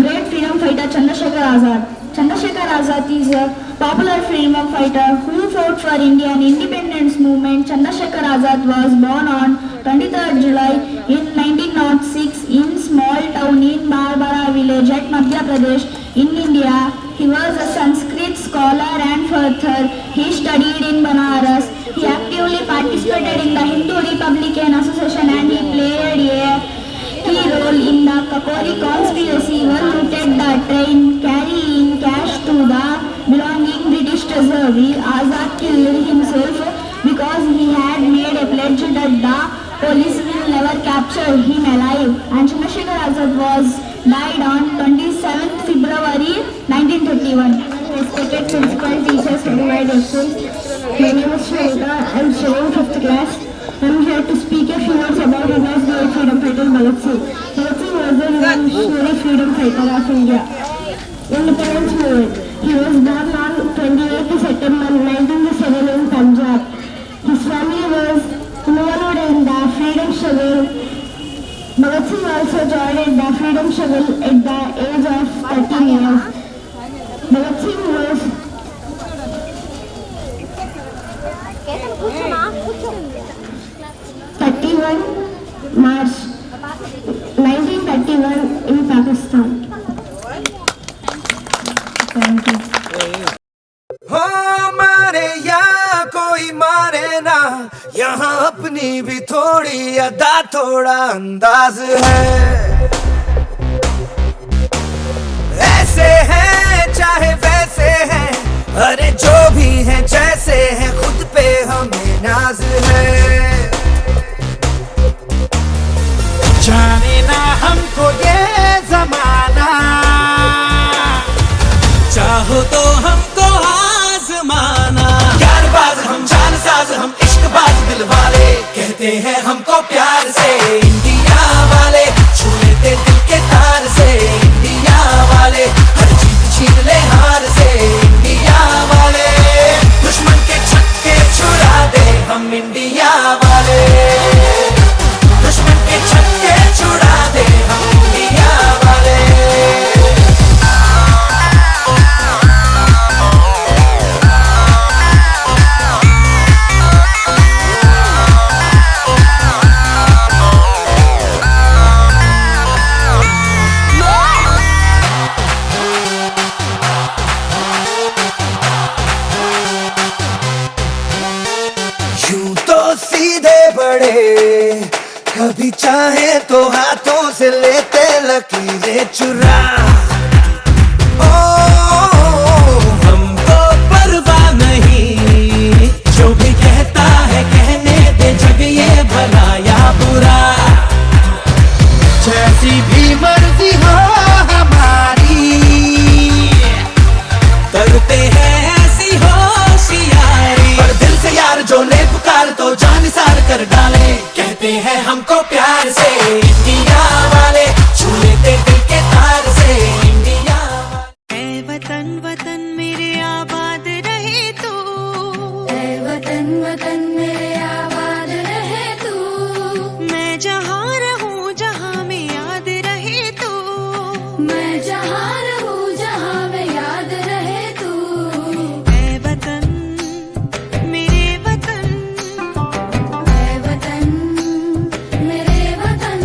great freedom fighter, Chandrasekhar Azad. Chandrasekhar Azad is a popular freedom fighter who fought for Indian independence movement. Chandrasekhar Azad was born on 23rd July in 1906 in small town in Barbara village at Madhya Pradesh in India. He was a Sanskrit scholar and further he studied in Banaras. He actively participated in the Hindu Republican Association and he played a key role in the Kakori conspiracy. One looted the train carrying cash to the belonging British treasury. Azad killed himself because he had made a pledge that the police will never capture him alive. And Chandrasekhar Azad was died on 27th February 1931. Respected principal, teachers, and my doctors. My name is Shweta. I am studying 5th class. I am here to speak a few words about India's great freedom fighter Bhagat Singh. Bhagat Singh was the revolutionary freedom fighter of India. Independence movement. He was born on 28th September 1907 in Punjab. His family was involved in the freedom struggle. Bhagat Singh also joined the freedom struggle at the age of 13 years. Bhagat Singh was 31 March 1931 in Pakistan. Thank you. हो मारे या कोई मारे ना, यहाँ अपनी भी थोड़ी अदा थोड़ा अंदाज है। ऐसे हैं चाहे वैसे हैं, अरे जो भी हैं जैसे हैं, खुद पे हमें नाज है। जाने ना हमको ये जमाना, चाहो तो हमको आजमाना। यारबाज हम जानसाज हम इश्कबाज दिल वाले, कहते हैं हमको प्यार से इंडिया वाले। छू लेते दिल के तार से इंडिया वाले, हर जीत छीन ले हार से इंडिया वाले। दुश्मन के छक्के छुड़ा दे हम इंडिया वाले, दुश्मन के छक्के छुड़ा दे हम इंडिया वाले। यूं तो सीधे बड़े, कभी चाहे तो हाथों से लेते लकीरें चुरा। ओ हमको परवाह नहीं, जो भी कहता है कहने दे, जग ये भला या बुरा। जैसी भी मर्जी हो हमारी, करते हैं ऐसी होशियारी। पर दिल से यार जो ले पुकार तो जान सार कर डाले, कहते हैं हमको प्यार से इंडिया वाले। छू लेते दिल के तार से इंडिया वाले। ऐ वतन वतन मेरे आबाद रहे तू, ऐ वतन वतन मेरे आबाद रहे तू। मैं जहाँ रहूँ जहाँ में याद रहे तू, मैं जहाँ रहूँ जहाँ में याद रहे तू। ऐ वतन मेरे वतन, ऐ वतन मेरे वतन।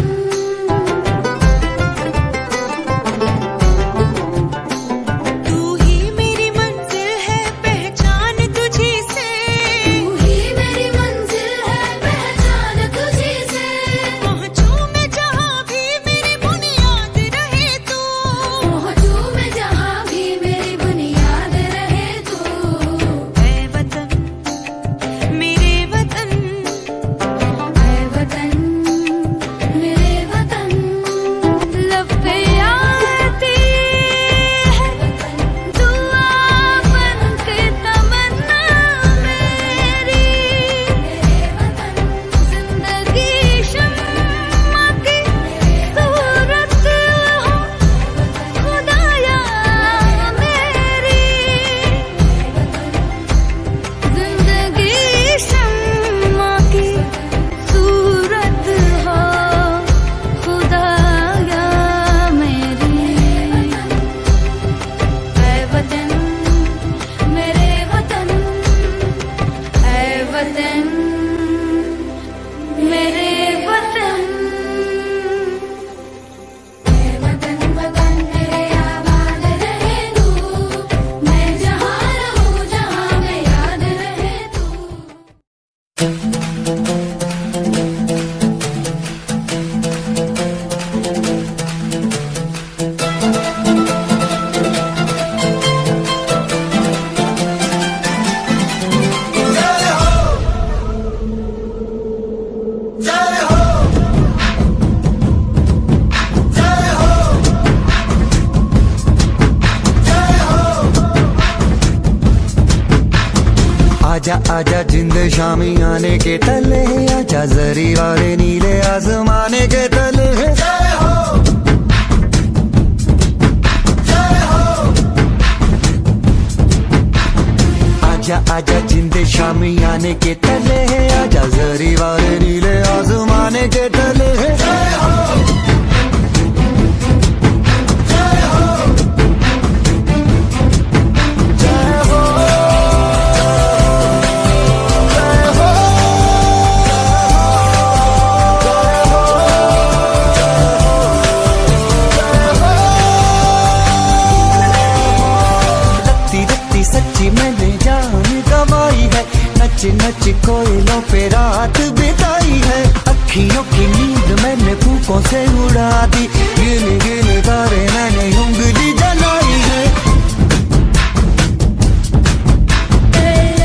वतन मेरे वतन वतन वतन मेरे आबाद रहे तू मैं जहाँ रहूँ जहाँ में याद रहे तू आजा आजा जिंद शामी आने के तले आजा जरी वाले नीले आसमाने के तले आजा आजा जिंद शामी आने के तले आजा जरी वाले नीले आसमाने के तले सच्ची मैंने जान गवाई है नच नच कोयलों पे रात बिताई है अखियों की नींद मैंने फूकों से उड़ा दी गिन गिन तारे मैंने उंगली जलाई है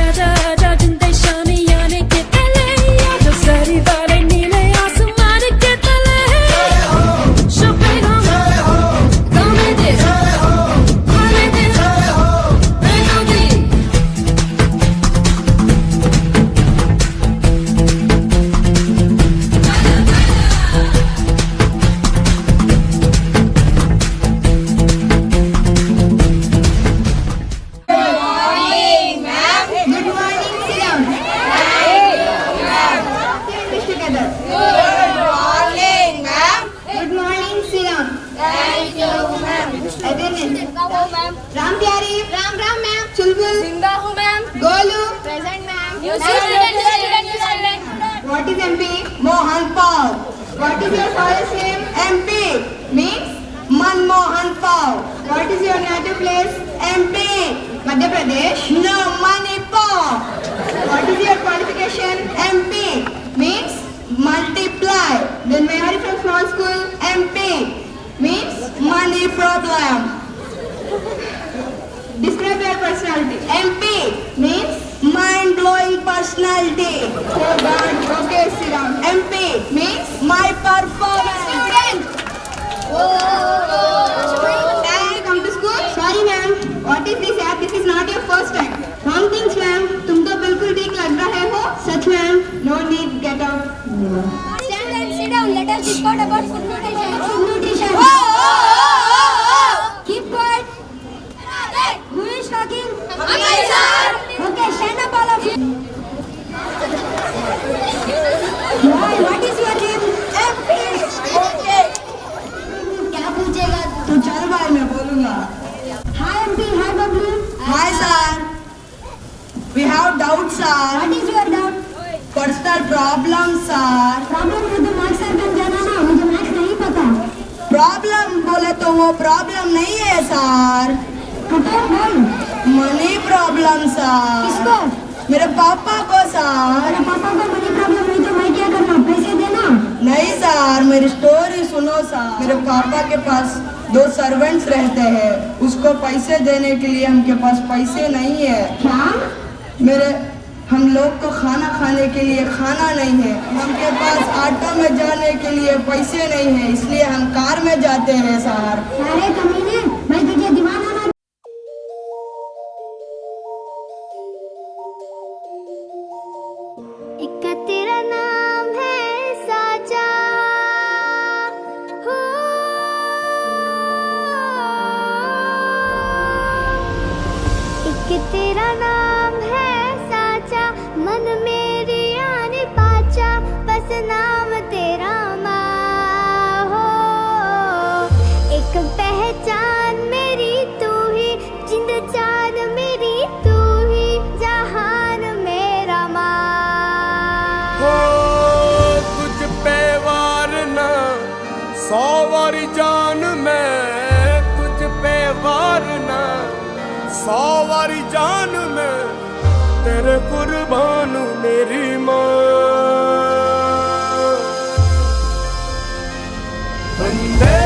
आजा आजा जिंद शामी आने के तले आजा जरी वाले नीले आसमान के तले शुक्र गाने दे खाने दे राम प्यारी राम राम मैम चुलबुल जिंदा हूँ ma'am Golu present ma'am What is MP? Mohan Paul. What is your father's name? MP means Manmohan Paul. What is your native place? MP Madhya Pradesh. No, Manipur. What is your qualification? MP means multiply. Then where are you from small school? MP means money problem. Describe your personality. MP means mind-blowing personality. Oh God. Okay, sit down. MP means my performance. Student. Can you come to school? Sorry, ma'am. What is this app? This is not your first time. Wrong things, ma'am. तुम तो बिल्कुल ठीक लग रहे हो. Such, ma'am. No need. Get out. Stand and sit down. Let us discuss about food nutrition. Food nutrition. Keep quiet. Who is talking? Okay, sir. Okay, stand up, all of you. Boy, what is your name? MP. Okay. क्या पूछेगा? तू चल भाई मैं बोलूंगा Hi, MP. Hi, Bablu. Hi sir, we have doubt sir, What is your doubt? personal problem sir. Problem है तो marks sir बन जाना ना. मुझे मैथ्स नहीं पता. प्रॉब्लम बोले तो वो प्रॉब्लम नहीं है सर, हटो बोल. Money problem sir. किसको? मेरे पापा को सर. अरे पापा को मनी प्रॉब्लम नहीं तो मैं क्या करना? पैसे देना. नहीं सर, मेरी स्टोरी सुनो सर. मेरे पापा के पास 2 सर्वेंट्स रहते हैं, उसको पैसे देने के लिए हमके पास पैसे नहीं है. क्या? हम लोग को खाना खाने के लिए खाना नहीं है, हमके पास ऑटो में जाने के लिए पैसे नहीं है, इसलिए हम कार में जाते हैं सर. अरे कमीने, मैं तुझे दीवाना ना. एक तेरा नाम है साचा हो एक तेरा नाम है साचा मन मेरी आने पाचा बस नाम तेरा माँ हो एक पहचान मेरी तू ही जिंद जान मेरी तू ही जहान मेरा माँ 100 वारी जान मैं तुझ पे वारना, 100 वारी जान मैं तेरे कुर्बान मेरी माँ। वंदे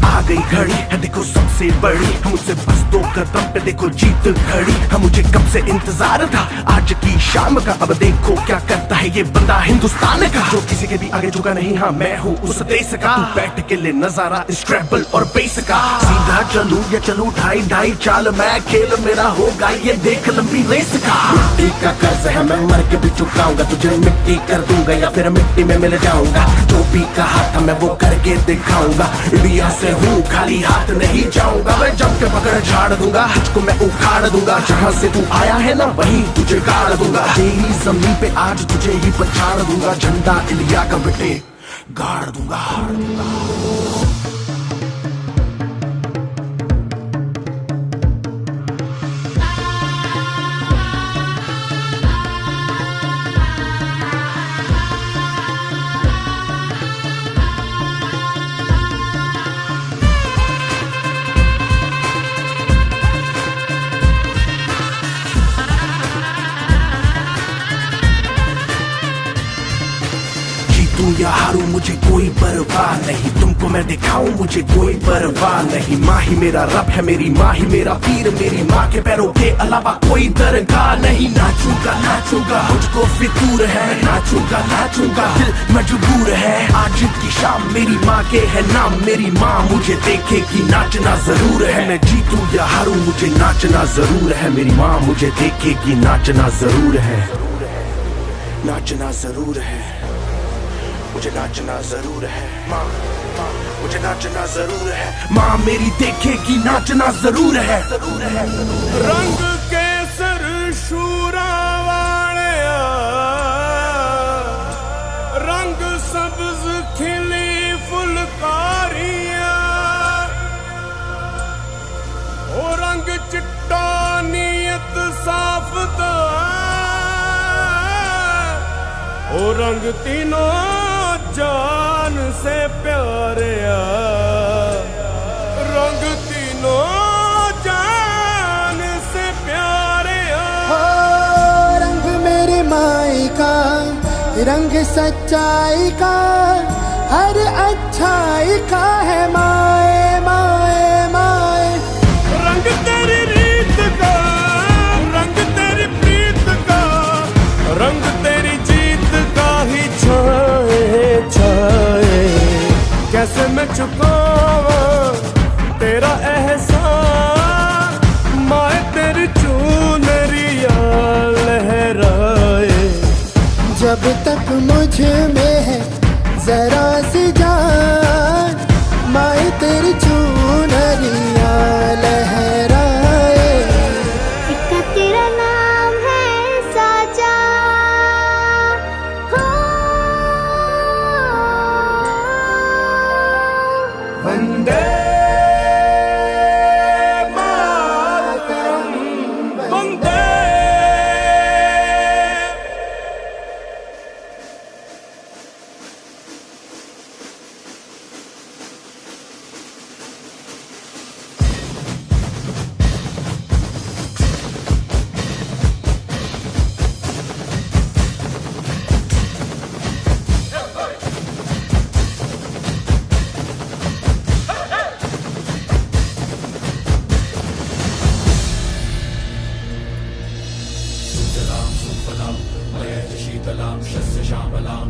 आ गई घड़ी है देखो सबसे बड़ी, हम मुझसे बस 2 कदम पे देखो जीत खड़ी। हम मुझे कब से इंतजार था आज की शाम का, अब देखो क्या करता है ये बंदा हिंदुस्तान का, जो किसी के भी आगे झुका नहीं। हाँ मैं हूँ उस देश का, बैठ के ले नजारा इस ट्रैबल और बेस का। सीधा चलूं या चलूं ढाई ढाई चाल, मैं खेल मेरा होगा ये देख लंबी रेस का। मिट्टी का कर्ज है मैं मर के भी चुकाऊंगा, तुझे मिट्टी कर दूंगा या फिर मिट्टी में मिल जाऊंगा। जो भी कहा था मैं वो करके दिखाऊंगा, इंडिया से हूँ खाली हाथ नहीं जाऊंगा। मैं जम के पकड़ झाड़ दूंगा, तुझको मैं उखाड़ दूंगा। जहाँ से तू आया है ना वहीं तुझे गाड़ दूंगा। तेरी जमीन पे आज तुझे ही पछाड़ दूंगा, झंडा इंडिया का बेटे गाड़ दूंगा। या हारूं मुझे कोई परवाह नहीं, तुमको मैं दिखाऊं मुझे कोई परवाह नहीं। माँ ही मेरा रब है, मेरी माँ ही मेरा पीर, मेरी माँ के पैरों के अलावा कोई दरगाह नहीं। नाचूंगा नाचूंगा मुझको फितूर है, नाचूंगा नाचूंगा दिल मजबूर है। आज की शाम मेरी माँ के है नाम, मेरी माँ मुझे देखेगी नाचना जरूर है। मैं जीतूं या हारूं मुझे नाचना जरूर है, मेरी माँ मुझे देखेगी नाचना जरूर है, नाचना जरूर है, मुझे नाचना जरूर है। माँ मुझे नाचना जरूर है, माँ मेरी देखेगी नाचना जरूर है, जरूर है। रंग केसर शूरा वाले, रंग सब्ज खिली फुलकारियां, ओ रंग चिट्टा नीयत साफ दा, ओ रंग तीनों जान से प्यारे, रंग तीनों जान से प्यारे। हो रंग मेरी माई का, रंग सच्चाई का, हर अच्छाई का है माए माए माए। रंग तेरी रीत का, रंग तेरी प्रीत का, रंग तेरी जीत का ही छाए छाए। कैसे मैं चुकावां तेरा एहसान, माए तेरी चुनरिया लहराए। जब तक मुझ में है जरा सी जान, माए तेरी चुनरिया लहराए। इसका तेरा नाम है साजा, वंदे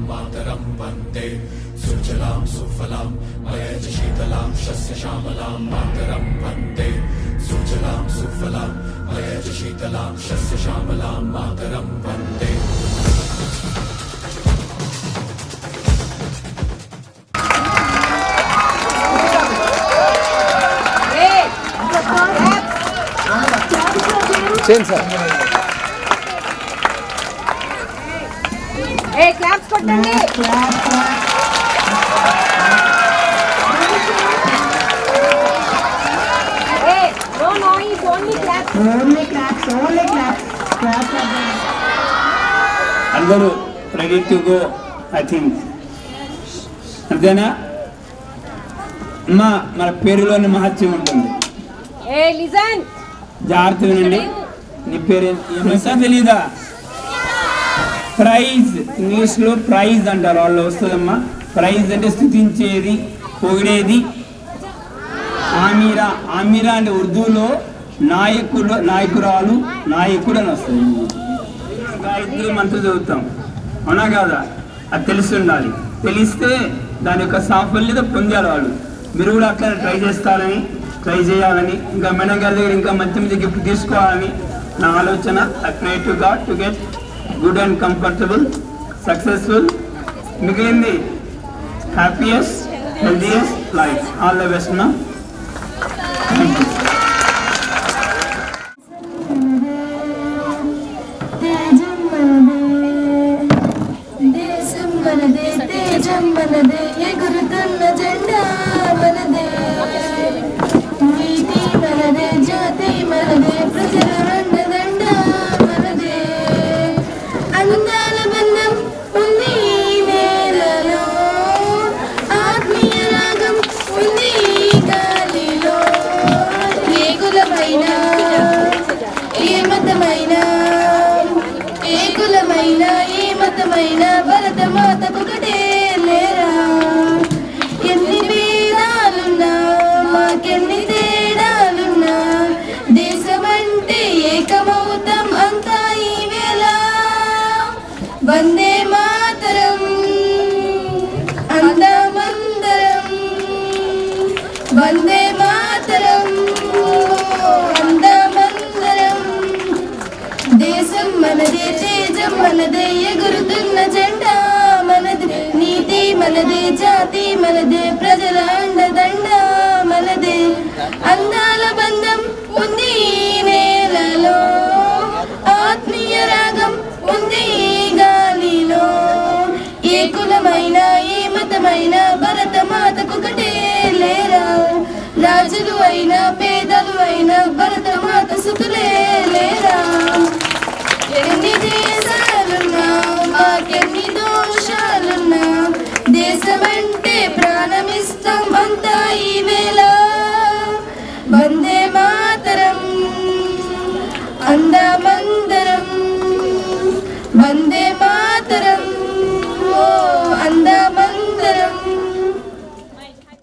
मातरम, वंदे। सुजलां सुफलां मयज शीतलां शस्य श्यामलां मातरं वन्दे सुजलां सुफलां मयज शीतलां शस्य श्यामलां मातरं वन्दे। చేయండి సార్. ఏ క్లాప్స్ కొట్టండి. ఏ no noise, only claps. Only claps, only claps. అందరూ ready to go I think. అంతేనా అమ్మా? మన పేరులోని మహత్యం ఉంటుంది. ఏ లిజన్, జాగ్రత్త వినండి. నీ పేరు ఏమైనా తెలీదా? ప్రైజ్, ఇంగ్లీష్లో ప్రైజ్ అంటారు. వాళ్ళు వస్తుందమ్మా. ప్రైజ్ అంటే స్థుతించేది, పొగిడేది. ఆమీరా, ఆమీరా అంటే ఉర్దూలో నాయకురాలు, నాయకుడు అని వస్తుంది. గాయత్రి మంత్రం చదువుతాం, అవునా కాదా? అది తెలిసి ఉండాలి. తెలిస్తే దాని యొక్క సాఫల్యత పొందాలి వాళ్ళు. మీరు కూడా అట్లా ట్రై చేయాలని, ఇంకా మేడం గారి దగ్గర ఇంకా మంచి మంచి గిఫ్ట్ తీసుకోవాలని నా ఆలోచన. I pray to god to get good and comfortable, successful, మిగిలింది happiest, healthiest life. All the best నా. Thank you. దేశం మనదే, తేజం మనదే, ఎగురుతున్న జెండా మనదే, నీతి మనదే, జాతి మనదే, ప్రజల అండదండ మనదే. అందాల బంధం ఉంది ఈ నేలలో, ఆత్మీయ రాగం ఉంది ఈ గాలిలో. ఏ కులమైనా, ఏ మతమైనా, ఏ కులమైనా, ఏ మతమైనా, భరత మాతకు ఒకటే లేరా. ఎన్ని భేదాలున్నా, మాకెన్ని తేడాలున్నా, దేశమంటే ఏకమవుతాం అంతా ఈ వేళ. వందే మాతరం అందమందరం, వందే మాతరం అందమందరం. దేశం మనదే, తేజం మనదే, ఎగురుతున్న జెండా మనదే, నీతి మనదే, జాతి మనదే, ప్రజల అండదండ మనదే. అందాల బంధం ఉంది ఈ నేలలో, ఆత్మీయ రాగం ఉంది ఈ గాలిలో. ఏ కులమైనా, ఏ మతమైనా, భరత మాతకు ఒకటే లేరా. రాజులు అయినా, పేదలు అయినా, భరత మాత సుతులే లేరా. ఎన్ని దేశాలున్నా, మాకెన్ని దోషాలున్నా, దేశమంటే ప్రాణమిస్తాం అంతా ఈ